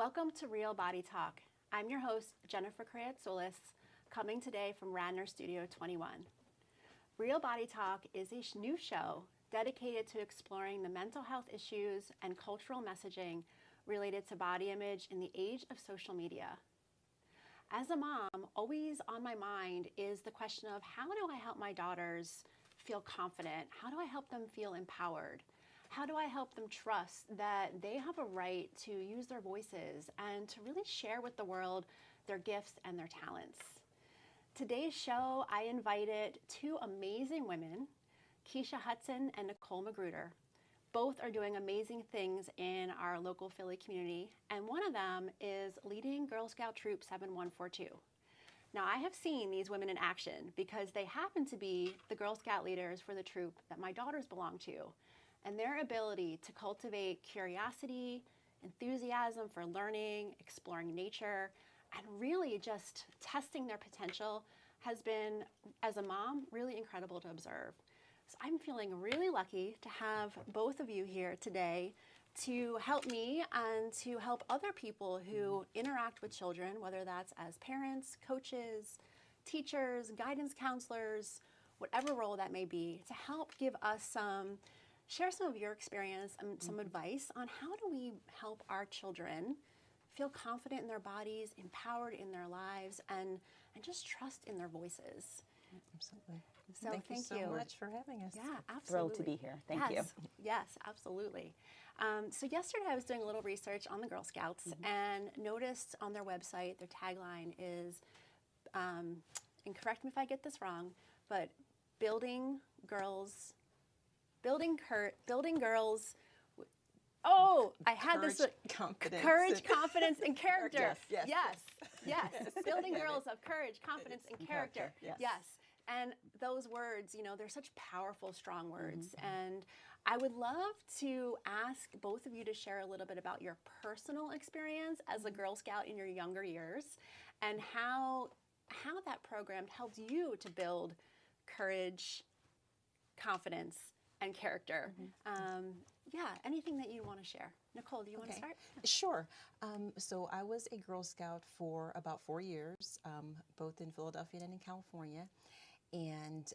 Welcome to Real Body Talk. I'm your host, Jennifer Krayat-Solis, coming today from Radnor Studio 21. Real Body Talk is a new show dedicated to exploring the mental health issues and cultural messaging related to body image in the age of social media. As a mom, always on my mind is the question of how do I help my daughters feel confident? How do I help them feel empowered? How do I help them trust that they have a right to use their voices and to really share with the world their gifts and their talents? Today's show, I invited two amazing women, Keisha Hudson and Nicole McGruder. Both are doing amazing things in our local Philly community, and one of them is leading Girl Scout Troop 7142. Now, I have seen these women in action because they happen to be the Girl Scout leaders for the troop that my daughters belong to. And their ability to cultivate curiosity, enthusiasm for learning, exploring nature, and really just testing their potential has been, as a mom, really incredible to observe. So I'm feeling really lucky to have both of you here today to help me and to help other people who interact with children, whether that's as parents, coaches, teachers, guidance counselors, whatever role that may be, to help give us share some of your experience and some advice on how do we help our children feel confident in their bodies, empowered in their lives, and just trust in their voices. Absolutely. So thank you so much for having us. Yeah, absolutely. Thrilled to be here. Thank you. Yes, absolutely. So yesterday I was doing a little research on the Girl Scouts and noticed on their website, their tagline is, and correct me if I get this wrong, but building girls. Oh, I had Courage, this. confidence. Courage, confidence, and character. Yes. Building girls of courage, confidence, and character. Yes. And those words, they're such powerful, strong words. And I would love to ask both of you to share a little bit about your personal experience as a Girl Scout in your younger years and how that program helped you to build courage, confidence, and character. Anything that you want to share. Nicole, do you want to start? Sure. So I was a Girl Scout for about 4 years, both in Philadelphia and in California. And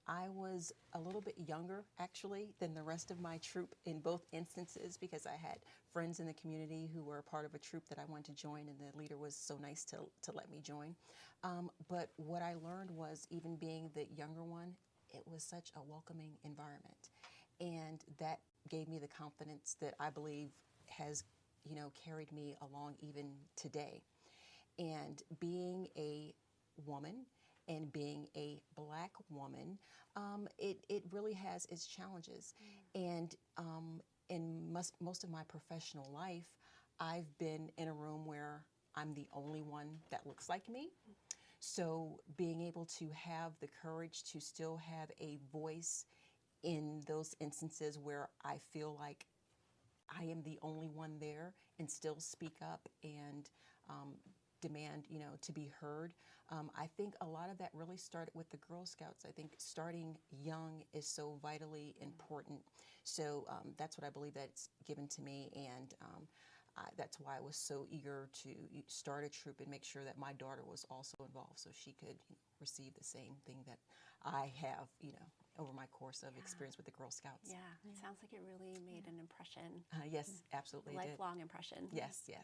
I was a little bit younger, actually, than the rest of my troop in both instances because I had friends in the community who were a part of a troop that I wanted to join, and the leader was so nice to let me join. But what I learned was, even being the younger one, it was such a welcoming environment. And that gave me the confidence that I believe has, carried me along even today. And being a woman and being a Black woman, it really has its challenges. And in most of my professional life, I've been in a room where I'm the only one that looks like me. So being able to have the courage to still have a voice in those instances where I feel like I am the only one there and still speak up and demand, to be heard. I think a lot of that really started with the Girl Scouts. I think starting young is so vitally important. So that's what I believe that's given to me, and that's why I was so eager to start a troop and make sure that my daughter was also involved so she could receive the same thing that I have, over my course of experience with the Girl Scouts. Yeah, it sounds like it really made an impression. Yes, absolutely. Lifelong impression. Yes. Yeah,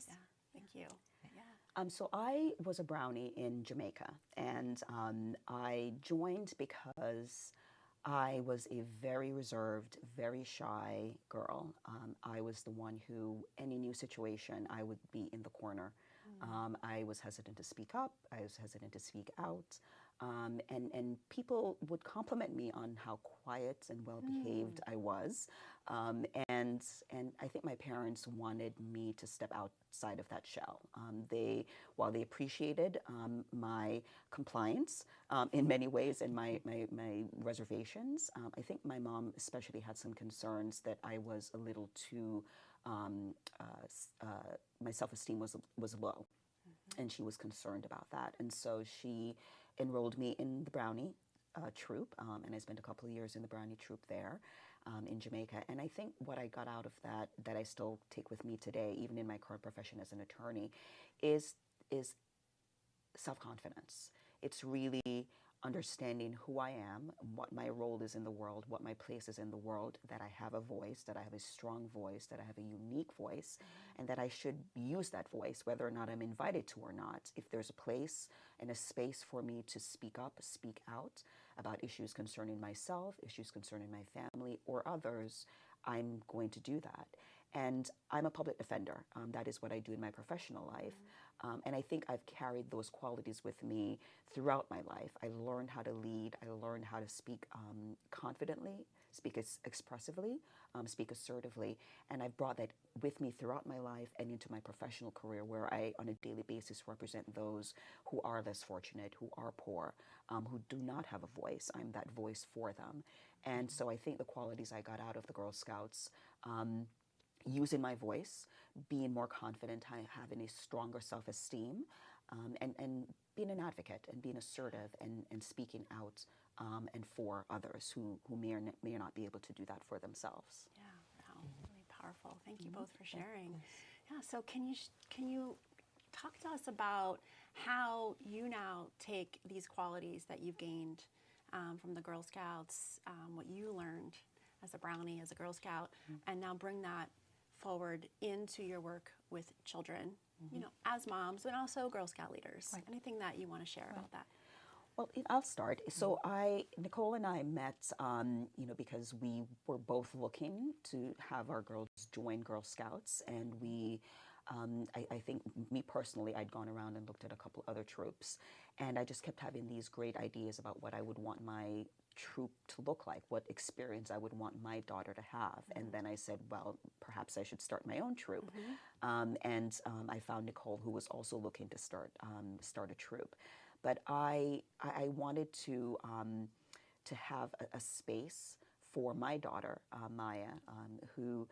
thank you. Yeah. So I was a Brownie in Jamaica, and I joined because I was a very reserved, very shy girl. I was the one who, any new situation, I would be in the corner. I was hesitant to speak up. I was hesitant to speak out. And people would compliment me on how quiet and well-behaved I was. And I think my parents wanted me to step outside of that shell. While they appreciated my compliance in many ways and my reservations, I think my mom especially had some concerns that I was a little too, my self-esteem was low. And she was concerned about that. And so she enrolled me in the Brownie troop, and I spent a couple of years in the Brownie troop there. in Jamaica. And I think what I got out of that, that I still take with me today, even in my current profession as an attorney, is self-confidence. It's really understanding who I am, what my role is in the world, what my place is in the world, that I have a voice, that I have a strong voice, that I have a unique voice, and that I should use that voice, whether or not I'm invited to or not. If there's a place and a space for me to speak up, speak out about issues concerning myself, issues concerning my family or others, I'm going to do that. And I'm a public defender. That is what I do in my professional life. And I think I've carried those qualities with me throughout my life. I learned how to lead. I learned how to speak confidently, speak expressively, speak assertively. And I've brought that with me throughout my life and into my professional career, where I, on a daily basis, represent those who are less fortunate, who are poor, who do not have a voice. I'm that voice for them. And so I think the qualities I got out of the Girl Scouts, using my voice, being more confident, having a stronger self-esteem, and being an advocate and being assertive and speaking out and for others who may or may not be able to do that for themselves. Yeah, wow, really powerful. Thank you both for sharing. Yeah, so can you talk to us about how you now take these qualities that you've gained from the Girl Scouts, what you learned as a Brownie, as a Girl Scout, and now bring that forward into your work with children, you know, as moms, and also Girl Scout leaders. Right. Anything that you want to share about that? Well, I'll start. So Nicole and I met, because we were both looking to have our girls join Girl Scouts, and we, I think me personally, I'd gone around and looked at a couple other troops, and I just kept having these great ideas about what I would want my troop to look like, what experience I would want my daughter to have. And then I said, well, perhaps I should start my own troop. I found Nicole, who was also looking to start a troop. But I wanted to have a space for my daughter, Maya, who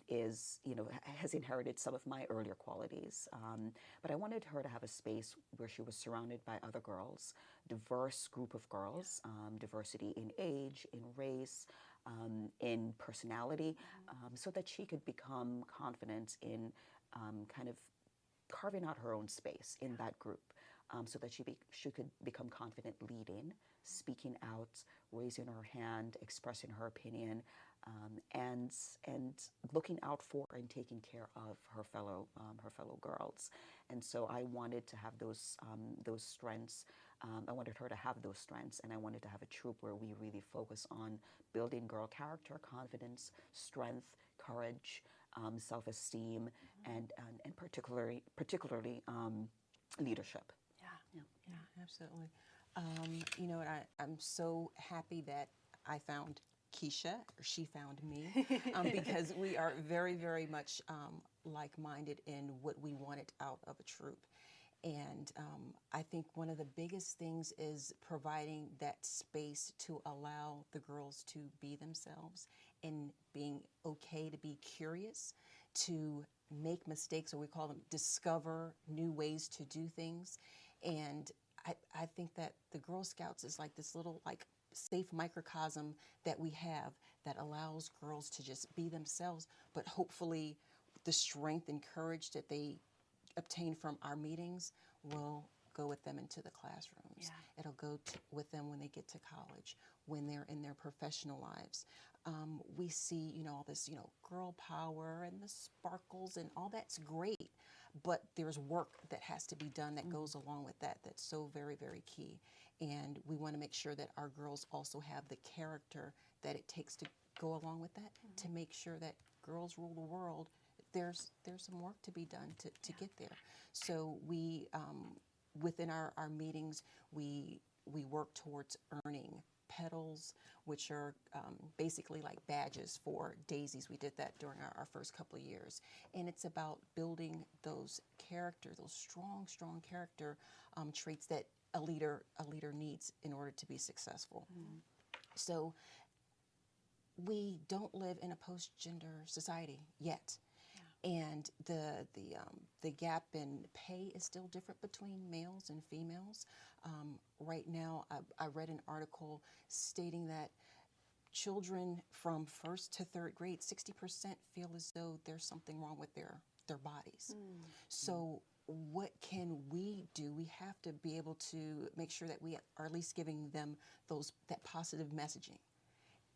has inherited some of my earlier qualities. But I wanted her to have a space where she was surrounded by other girls, diverse group of girls, diversity in age, in race, in personality, so that she could become confident in kind of carving out her own space in that group. So that she could become confident leading, speaking out, raising her hand, expressing her opinion, and looking out for and taking care of her fellow girls. And so I wanted to have those strengths. I wanted her to have those strengths, and I wanted to have a troop where we really focus on building girl character, confidence, strength, courage, self-esteem, and particularly leadership. Yeah, absolutely. I'm so happy that I found Keisha, or she found me, because we are very, very much like-minded in what we wanted out of a troop. And I think one of the biggest things is providing that space to allow the girls to be themselves and being okay to be curious, to make mistakes, or we call them discover new ways to do things. And I think that the Girl Scouts is like this little safe microcosm that we have that allows girls to just be themselves, but hopefully the strength and courage that they obtain from our meetings will go with them into the classrooms. Yeah. It'll go with them when they get to college, when they're in their professional lives. We see, all this, girl power and the sparkles and all that's great, but there's work that has to be done that goes along with that. That's so very, very key. And we want to make sure that our girls also have the character that it takes to go along with that, to make sure that girls rule the world. There's some work to be done to get there. So we, within our meetings, we work towards earning petals, which are basically like badges for daisies. We did that during our first couple of years. And it's about building those strong character traits that a leader needs in order to be successful. So we don't live in a post-gender society yet. And the gap in pay is still different between males and females. Right now, I read an article stating that children from 1st to 3rd grade, 60% feel as though there's something wrong with their bodies. So what can we do? We have to be able to make sure that we are at least giving them that positive messaging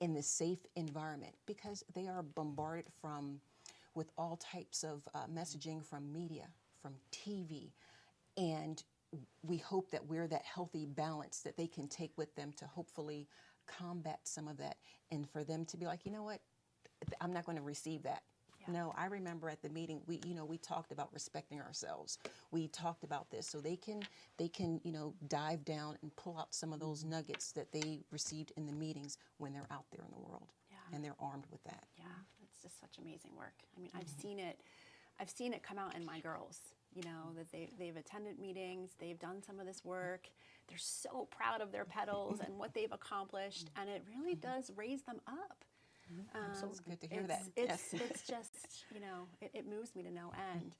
in the safe environment, because they are bombarded with all types of messaging from media, from TV, and we hope that we're that healthy balance that they can take with them to hopefully combat some of that, and for them to be like, you know what, I'm not going to receive that. Yeah. No, I remember at the meeting we talked about respecting ourselves. We talked about this, so they can dive down and pull out some of those nuggets that they received in the meetings when they're out there in the world. Yeah. And they're armed with that. Yeah, it's just such amazing work. I mean, I've seen it come out in my girls. That they've attended meetings, they've done some of this work. They're so proud of their petals and what they've accomplished, and it really does raise them up. So it's good to hear that. It's just, it moves me to no end.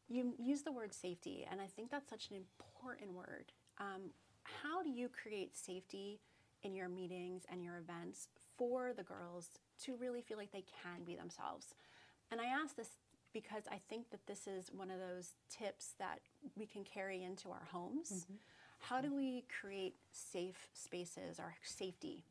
You use the word safety, and I think that's such an important word. How do you create safety in your meetings and your events for the girls to really feel like they can be themselves? And I ask this because I think that this is one of those tips that we can carry into our homes. How do we create safe spaces or safety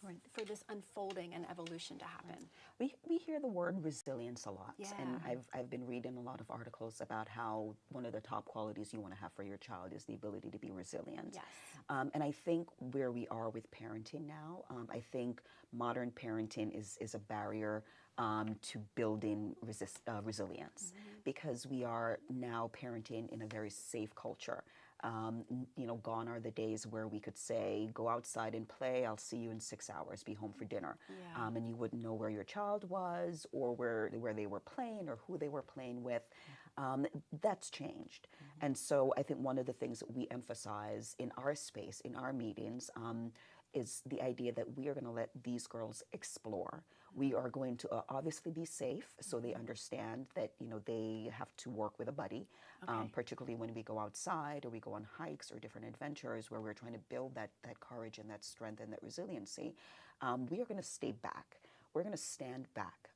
for this unfolding and evolution to happen? We hear the word resilience a lot, Yeah. and I've been reading a lot of articles about how one of the top qualities you want to have for your child is the ability to be resilient. Yes. And I think where we are with parenting now, I think modern parenting is a barrier to building resilience, because we are now parenting in a very safe culture. Gone are the days where we could say, go outside and play, I'll see you in 6 hours, be home for dinner. Yeah. And you wouldn't know where your child was or where they were playing or who they were playing with. That's changed. And so I think one of the things that we emphasize in our space, in our meetings, is the idea that we are going to let these girls explore. We are going to obviously be safe, so they understand that they have to work with a buddy, particularly when we go outside or we go on hikes or different adventures where we're trying to build that courage and that strength and that resiliency. We are going to stay back. We're going to stand back.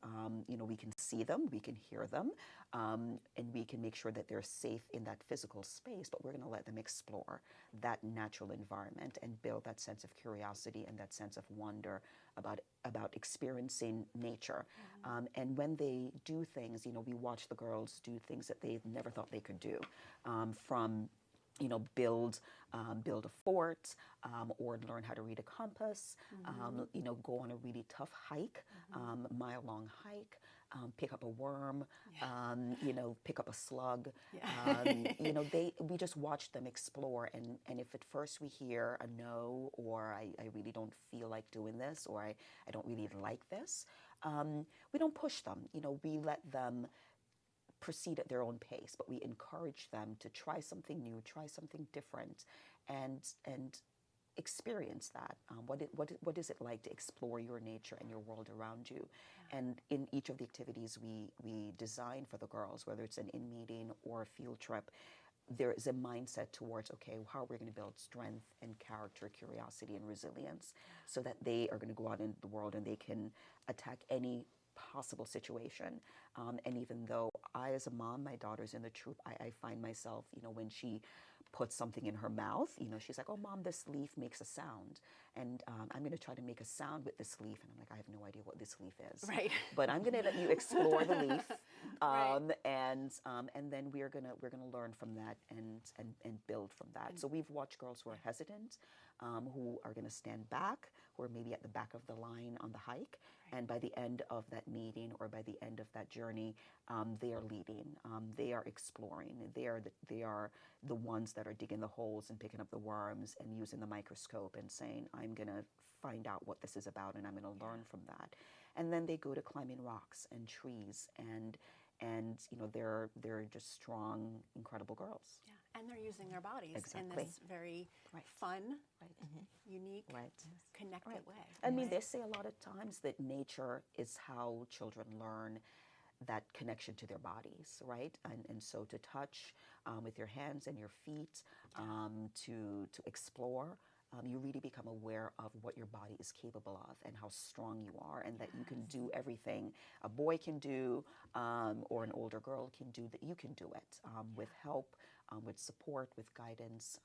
We can see them, we can hear them, and we can make sure that they're safe in that physical space, but we're going to let them explore that natural environment and build that sense of curiosity and that sense of wonder about experiencing nature. And when they do things, we watch the girls do things that they never thought they could do, from build a fort, or learn how to read a compass, go on a really tough hike, mile-long hike, pick up a worm, pick up a slug. Yeah. We just watch them explore, and if at first we hear a no, or I really don't feel like doing this, or I don't really like this, we don't push them. We let them proceed at their own pace, but we encourage them to try something new, try something different, and experience that. What is it like to explore your nature and your world around you? Yeah. And in each of the activities we design for the girls, whether it's an in-meeting or a field trip, there is a mindset towards, okay, how are we going to build strength and character, curiosity, and resilience, so that they are going to go out into the world and they can attack any possible situation. And even though I, as a mom, my daughter's in the troop, I find myself, when she puts something in her mouth, she's like, oh, Mom, this leaf makes a sound. And I'm going to try to make a sound with this leaf. And I'm like, I have no idea what this leaf is. Right. But I'm going to let you explore the leaf. Right. And then we're gonna learn from that and build from that. So we've watched girls who are hesitant, who are going to stand back, who are maybe at the back of the line on the hike. And by the end of that meeting or by the end of that journey, they are leading. They are exploring. They are the ones that are digging the holes and picking up the worms and using the microscope and saying, I'm going to find out what this is about, and I'm going to learn from that. And then they go to climbing rocks and trees, and they're just strong, incredible girls. Yeah, and they're using their bodies in Exactly. this very fun, unique, connected way. I mean, they say a lot of times that nature is how children learn that connection to their bodies, right? And so to touch with your hands and your feet, to explore, you really become aware of what your body is capable of and how strong you are, and that you can do everything a boy can do, or an older girl can do, that you can do it with help, with support, with guidance,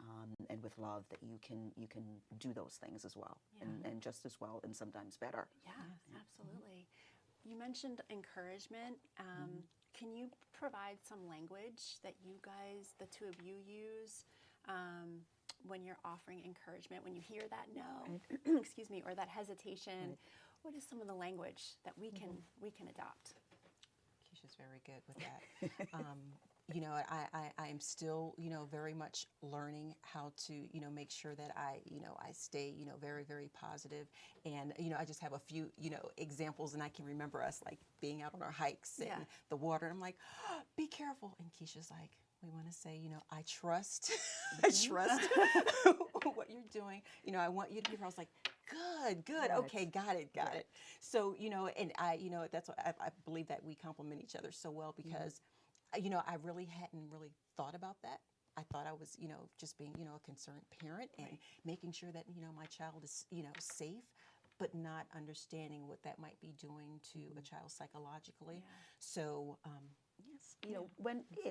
and with love, that you can do those things as well, and just as well, and sometimes better. Yeah, absolutely. You mentioned encouragement. Can you provide some language that you guys, the two of you, use when you're offering encouragement, when you hear that no, excuse me, or that hesitation? What is some of the language that we can adopt? Keisha's very good with that. You know, I am still, you know, very much learning how to, you know, make sure that I stay, you know, very, very positive. And, you know, I just have a few, you know, examples, and I can remember us like being out on our hikes and the water. And I'm like, oh, be careful. And Keisha's like, we want to say, you know, I trust, I trust what you're doing. You know, I want you to be. I was like, good, okay, got it. So, you know, and I, you know, that's what I believe, that we complement each other so well, because you know, I really hadn't really thought about that. I thought I was, you know, just being, you know, a concerned parent and making sure that, you know, my child is, you know, safe, but not understanding what that might be doing to a child psychologically. So, yes, you know,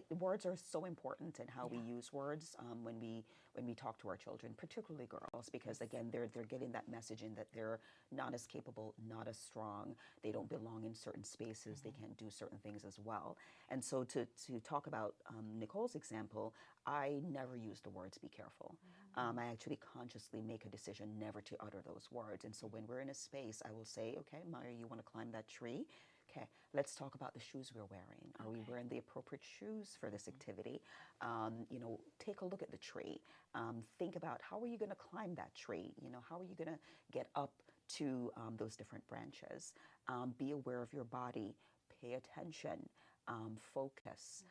words are so important in how we use words when we talk to our children, particularly girls, because again, they're getting that messaging that they're not as capable, not as strong, they don't belong in certain spaces, they can't do certain things as well. And so to talk about Nicole's example, I never use the words "be careful." I actually consciously make a decision never to utter those words. And so when we're in a space, I will say, okay, Maya, you want to climb that tree? Okay, let's talk about the shoes we're wearing. Are we wearing the appropriate shoes for this activity? You know, take a look at the tree. Think about, how are you going to climb that tree? You know, how are you going to get up to those different branches? Be aware of your body. Pay attention. Focus.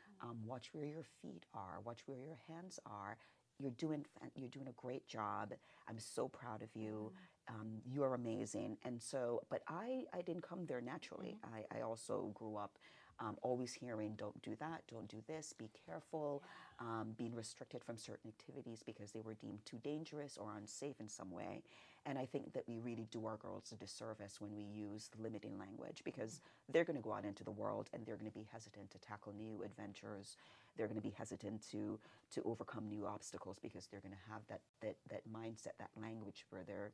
Watch where your feet are. Watch where your hands are. You're doing a great job. I'm so proud of you. You're amazing. And so, but I didn't come there naturally. I also grew up always hearing, don't do that, don't do this, be careful, being restricted from certain activities because they were deemed too dangerous or unsafe in some way. And I think that we really do our girls a disservice when we use limiting language, because they're going to go out into the world and they're going to be hesitant to tackle new adventures. They're going to be hesitant to overcome new obstacles, because they're going to have that mindset, that language where they're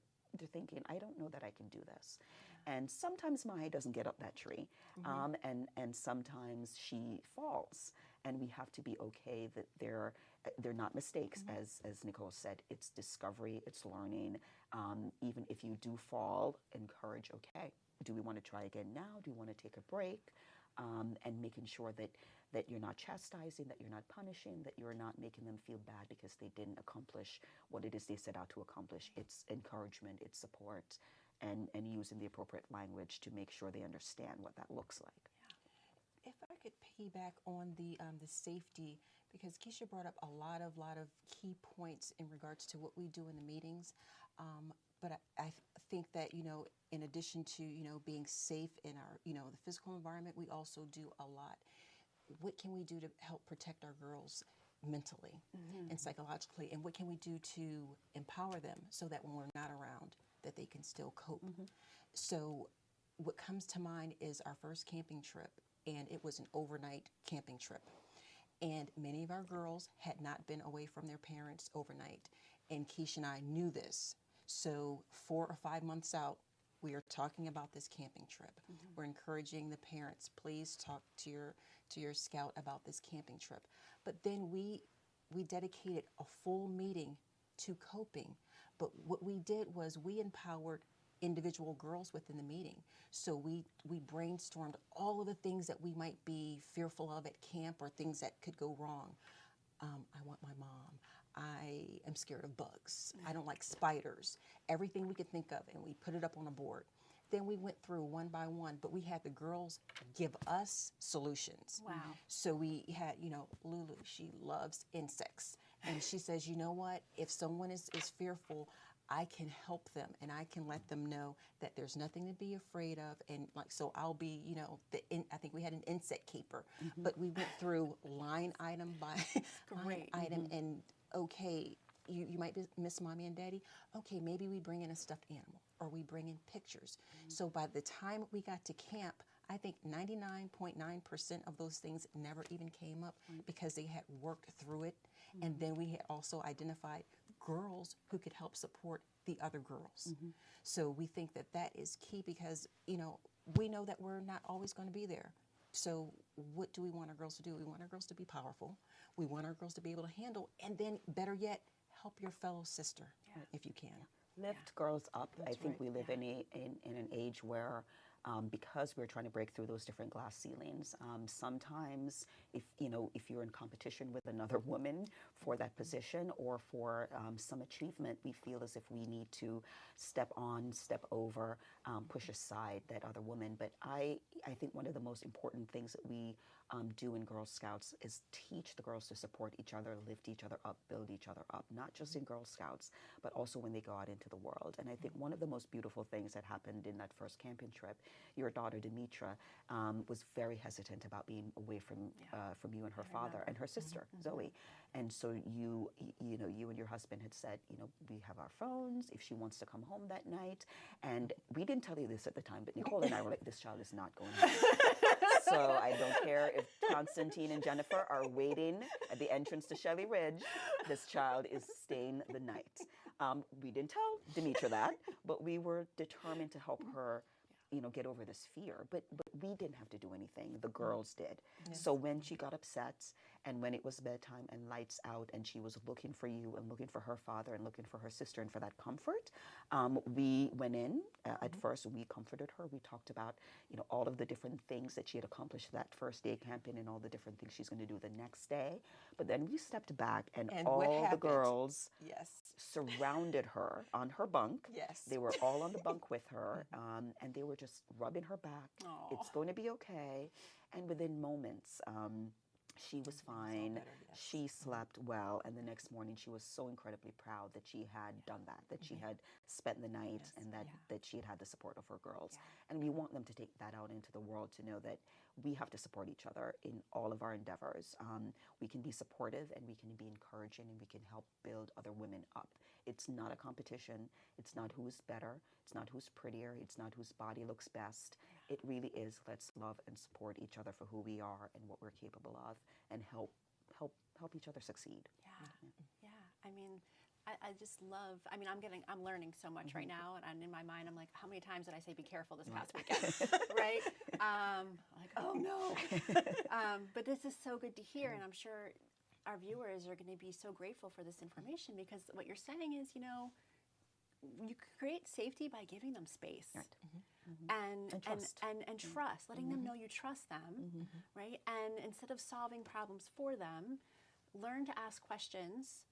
thinking, I don't know that I can do this. And sometimes Maya doesn't get up that tree, and sometimes she falls, and we have to be okay that they're not mistakes, as Nicole said. It's discovery, it's learning. Even if you do fall, encourage, okay, do we want to try again now? Do we want to take a break? And making sure that you're not chastising, that you're not punishing, that you're not making them feel bad because they didn't accomplish what it is they set out to accomplish. It's encouragement, it's support, and using the appropriate language to make sure they understand what that looks like. if I could piggyback on the safety, because Keisha brought up a lot of key points in regards to what we do in the meetings. But I think that, in addition to, being safe in our, the physical environment, we also do a lot. What can we do to help protect our girls mentally and psychologically? And what can we do to empower them so that when we're not around, that they can still cope? So what comes to mind is our first camping trip, and it was an overnight camping trip. And many of our girls had not been away from their parents overnight. And Keisha and I knew this. So 4 or 5 months out, we are talking about this camping trip. We're encouraging the parents, please talk to your scout about this camping trip. But then we dedicated a full meeting to coping. But what we did was we empowered individual girls within the meeting. So we brainstormed all of the things that we might be fearful of at camp, or things that could go wrong. I want my mom. I am scared of bugs. I don't like spiders. Everything we could think of, and we put it up on a board. Then we went through one by one, but we had the girls give us solutions. Wow. So we had, Lulu, she loves insects. And she says, you know what, if someone is fearful, I can help them, and I can let them know that there's nothing to be afraid of. And so I'll be, I think we had an insect keeper, but we went through line item by line item, and okay, you might miss mommy and daddy. Okay, maybe we bring in a stuffed animal or we bring in pictures. So by the time we got to camp, I think 99.9% of those things never even came up because they had worked through it. And then we had also identified girls who could help support the other girls. So we think that that is key because, we know that we're not always going to be there. So what do we want our girls to do? We want our girls to be powerful. We want our girls to be able to handle, and then better yet, help your fellow sister if you can. Lift girls up. That's I think right. we live in an age where, because we're trying to break through those different glass ceilings, sometimes if you're in competition with another woman for that position or for some achievement, we feel as if we need to step on, step over, push aside that other woman. But I think one of the most important things that we do in Girl Scouts is teach the girls to support each other, lift each other up, build each other up, not just in Girl Scouts, but also when they go out into the world. And I think one of the most beautiful things that happened in that first camping trip, your daughter Demetra was very hesitant about being away from you and her father and her sister Zoe. And so you and your husband had said, we have our phones if she wants to come home that night. And we didn't tell you this at the time, but Nicole and I were like, this child is not going home. So I don't care if Constantine and Jennifer are waiting at the entrance to Shelley Ridge. This child is staying the night. We didn't tell Demetra that, but we were determined to help her, get over this fear. But we didn't have to do anything. The girls did. Yes. So when she got upset and when it was bedtime and lights out and she was looking for you and looking for her father and looking for her sister and for that comfort, we went in. At first, we comforted her. We talked about, all of the different things that she had accomplished that first day camping and all the different things she's going to do the next day. But then we stepped back and what all the happened? girls Yes. surrounded her on her bunk. Yes. They were all on the bunk with her, and they were just rubbing her back. Aw. It's going to be okay. And within moments, she was fine. better, yes. She slept well, and the next morning she was so incredibly proud that she had done that she had spent the night, Yes. and that she had had the support of her girls. Yeah. And we want them to take that out into the world to know that we have to support each other in all of our endeavors. We can be supportive, and we can be encouraging, and we can help build other women up. It's not a competition. It's not who's better. It's not who's prettier. It's not whose body looks best. It really is, let's love and support each other for who we are and what we're capable of, and help each other succeed. Yeah. I mean, I just love, I'm learning so much right now. And in my mind, I'm like, how many times did I say be careful this past weekend? Right? Like, oh no. But this is so good to hear. And I'm sure our viewers are going to be so grateful for this information, because what you're saying is, you create safety by giving them space. Right. And trust. And trust, letting them know you trust them, right? And instead of solving problems for them, learn to ask questions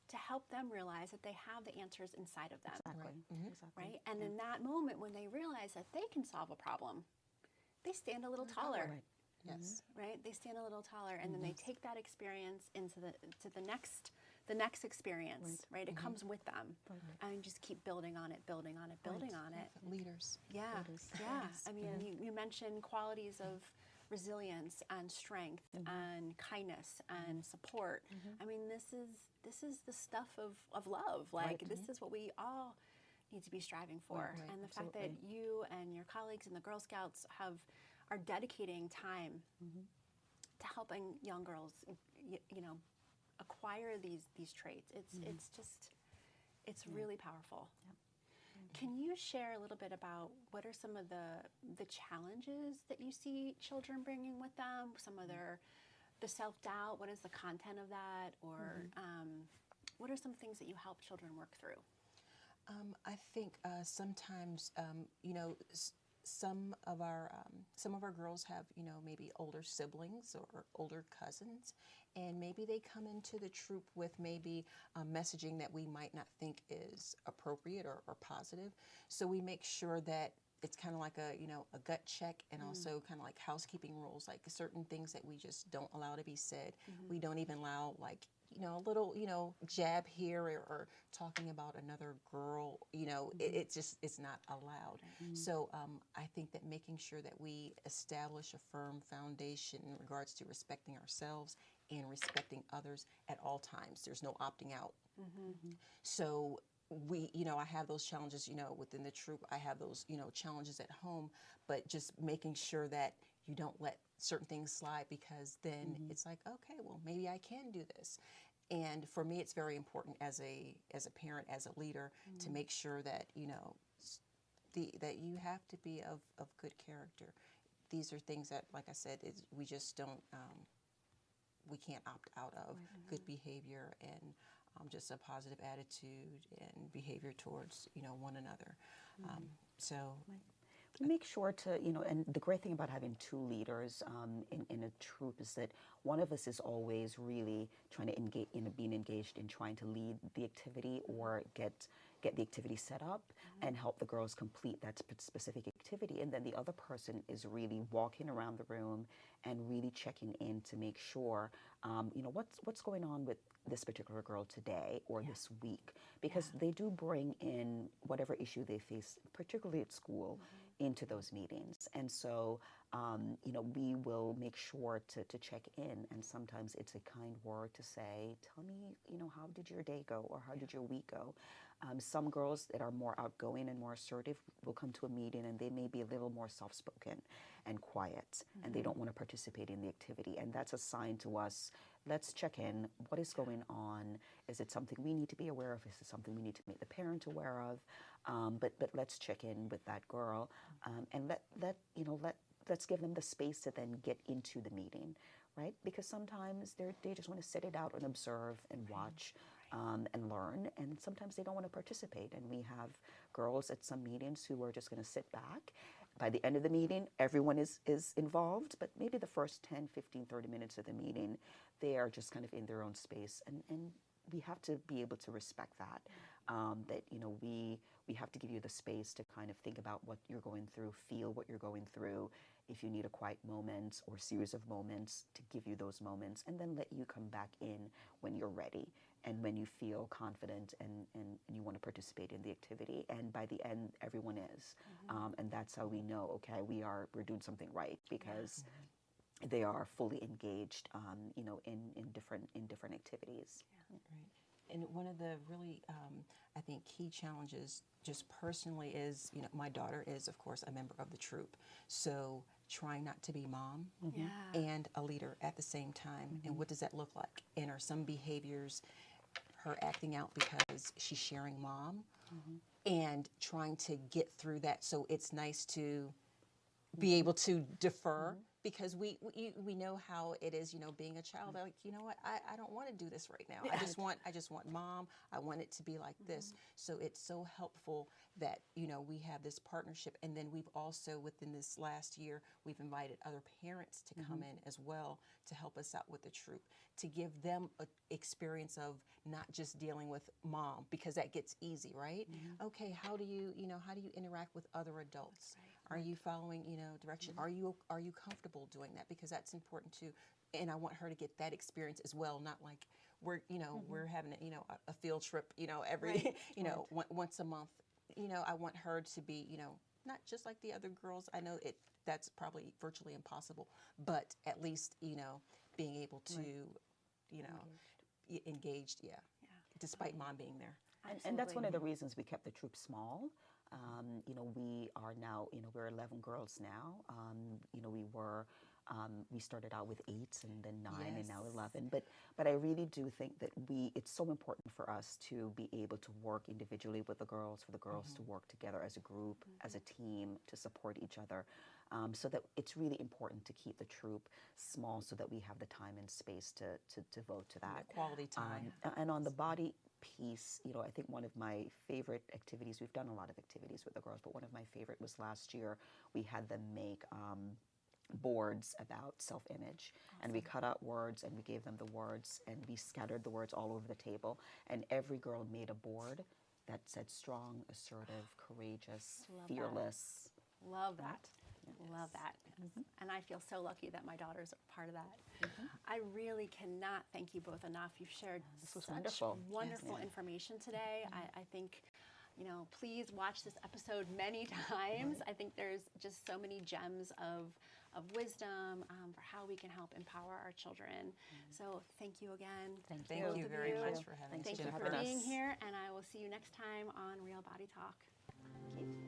to help them realize that they have the answers inside of them, Exactly. Exactly. right? And in that moment, when they realize that they can solve a problem, they stand a little taller, Right. Yes. right? They stand a little taller, and then they take that experience into the next experience, right? It comes with them, and just keep building on it, building on it, building on it. Leaders. Yeah, Leaders. yeah. Yes. I mean, you mentioned qualities of resilience and strength and kindness and support. I mean, this is the stuff of love. Like, Right. this is what we all need to be striving for. Right, And the fact that you and your colleagues in the Girl Scouts are dedicating time to helping young girls, acquire these traits. It's really powerful. Can you share a little bit about what are some of the challenges that you see children bringing with them? Some of the self-doubt. What is the content of that, or what are some things that you help children work through? I think sometimes, some of our girls have, maybe older siblings or older cousins, and maybe they come into the troop with maybe messaging that we might not think is appropriate or positive. So we make sure that it's kind of like a gut check, and also kind of like housekeeping rules, like certain things that we just don't allow to be said. We don't even allow, like, a little, jab here or talking about another girl, it's not allowed. So I think that making sure that we establish a firm foundation in regards to respecting ourselves and respecting others at all times. There's no opting out. So we, I have those challenges, within the troop. I have those, challenges at home, but just making sure that you don't let certain things slide, because then it's like, okay, well, maybe I can do this. And for me, it's very important as a parent, as a leader, to make sure that, that you have to be of good character. These are things that, like I said, we just don't, we can't opt out of. Good behavior and just a positive attitude and behavior towards, one another. So Make sure to, and the great thing about having two leaders in a troop is that one of us is always really trying to engage, being engaged in trying to lead the activity or get the activity set up and help the girls complete that specific activity. And then the other person is really walking around the room and really checking in to make sure, what's going on with this particular girl today or this week, because they do bring in whatever issue they face, particularly at school, into those meetings. And so, we will make sure to check in, and sometimes it's a kind word to say, tell me, how did your day go, or how did your week go? Some girls that are more outgoing and more assertive will come to a meeting and they may be a little more soft-spoken and quiet, and they don't want to participate in the activity. And that's a sign to us, let's check in. What is going on? Is it something we need to be aware of? Is it something we need to make the parent aware of? But let's check in with that girl, and let's give them the space to then get into the meeting, right? Because sometimes they just want to sit it out and observe and watch. And learn, and sometimes they don't want to participate. And we have girls at some meetings who are just going to sit back. By the end of the meeting, everyone is involved, but maybe the first 10, 15, 30 minutes of the meeting, they are just kind of in their own space. And we have to be able to respect that, that, we have to give you the space to kind of think about what you're going through, feel what you're going through. If you need a quiet moment or series of moments, to give you those moments, and then let you come back in when you're ready and when you feel confident and you want to participate in the activity. And by the end, everyone is. And that's how we know, okay, we're doing something right, because they are fully engaged, in different activities. Right. And one of the really, I think, key challenges just personally is, my daughter is, of course, a member of the troop. So trying not to be mom and a leader at the same time. And what does that look like? And are some behaviors her acting out because she's sharing mom and trying to get through that? So it's nice to be able to defer, because we know how it is, being a child. Like, you know what, I don't want to do this right now. I just want mom. I want it to be like this. So it's so helpful that, we have this partnership. And then we've also, within this last year, we've invited other parents to come in as well to help us out with the troop, to give them an experience of not just dealing with mom, because that gets easy, right? Okay, how do you interact with other adults? Are you following, direction? Are you comfortable doing that? Because that's important too. And I want her to get that experience as well. Not like we're having a field trip, every once a month. I want her to be, not just like the other girls. I know that's probably virtually impossible, but at least, being able to, engaged, despite mom being there. And that's one of the reasons we kept the troop small. We are now, we're 11 girls now. We started out with 8 and then 9 and now 11. But I really do think that it's so important for us to be able to work individually with the girls, for the girls to work together as a group, as a team, to support each other. So that it's really important to keep the troop small, so that we have the time and space to devote to that. Quality time. And on the body piece, I think one of my favorite activities, we've done a lot of activities with the girls, but one of my favorite was last year we had them make boards about self-image. And we cut out words and we gave them the words and we scattered the words all over the table, and every girl made a board that said strong, assertive, courageous, fearless. Love that. Love that. And I feel so lucky that my daughters are part of that. I really cannot thank you both enough. You've shared such wonderful information today. I think, please watch this episode many times. I think there's just so many gems of of wisdom for how we can help empower our children. So thank you again. Thank both you of very you. much for having us, Thank you Jennifer. for being here, and I will see you next time on Real Body Talk. Thank you.